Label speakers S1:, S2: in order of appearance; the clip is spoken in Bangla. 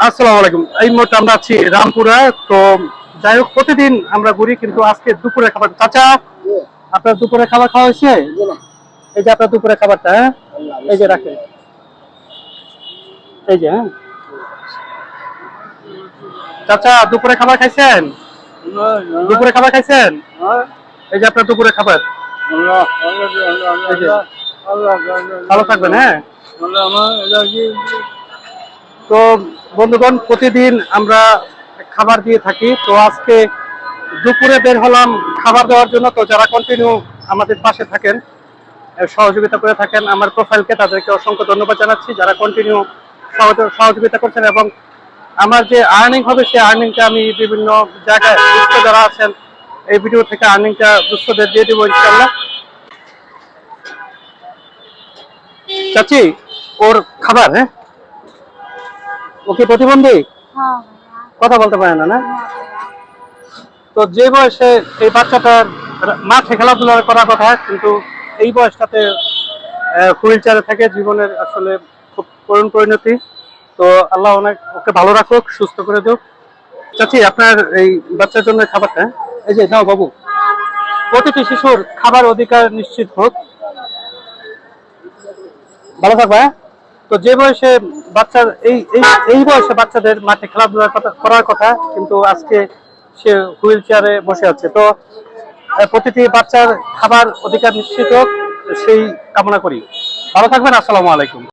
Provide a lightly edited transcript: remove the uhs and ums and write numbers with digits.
S1: আসসালামু আলাইকুম। এই মুহূর্তে আমরা আছি রামপুরা। তো যাই হোক, প্রতিদিন আমরা ঘুরি, কিন্তু আজকে দুপুরে খাবার। চাচা, আপনার দুপুরে খাবার খাওয়া হয়েছে? এই যে আপনার দুপুরে খাবারটা, হ্যাঁ, এই যে রাখেন, এই যে, হ্যাঁ। চাচা, দুপুরে খাবার খাইছেন? দুপুরে খাবার খাইছেন? এই যে আপনার দুপুরে খাবার। এই যে, ভালো থাকবেন, হ্যাঁ। তো বন্ধুগণ, প্রতিদিন আমরা খাবার দিয়ে থাকি। তো আজকে দুপুরে বের হলাম খাবার দেওয়ার জন্য। তো যারা কন্টিনিউ আমাদের পাশে থাকেন, সহযোগিতা করে থাকেন আমার প্রোফাইলকে, তাদেরকে অসংখ্য ধন্যবাদ জানাচ্ছি। যারা কন্টিনিউ সহযোগিতা করছেন, এবং আমার যে আর্নিং হবে সেই আর্নিংটা আমি বিভিন্ন জায়গায় দুস্থ যারা আছেন এই ভিডিও থেকে আর্নিংটা দুস্থদের দিয়ে দেবো ইনশাল্লাহ। চাচি, ওর খাবার, হ্যাঁ। ওকে প্রতিবন্ধী, কথা বলতে পারে না, না? তো যে বয়সে এই বাচ্চাটার মাঠে খেলাধুলা করার কথা, কিন্তু এই বয়সটাতে হুইল চেয়ারে থেকে জীবনের আসলে খুব করুণ পরিণতি। তো আল্লাহ অনেক ওকে ভালো রাখুক, সুস্থ করে দিক। চাচি, আপনার এই বাচ্চার জন্য খাবারটা, এই যে নাও বাবু। প্রতিটি শিশুর খাবার অধিকার নিশ্চিত হোক, ভালো থাকবে, হ্যাঁ? তো যে বয়সে বাচ্চার এই এই এই বয়সে বাচ্চাদের মাঠে খেলাধুলা করার কথা, কিন্তু আজকে সে হুইল চেয়ারে বসে আছে। তো প্রতিটি বাচ্চার খাবার অধিকার নিশ্চিত হোক, সেই কামনা করি। ভালো থাকবেন। আসসালামু আলাইকুম।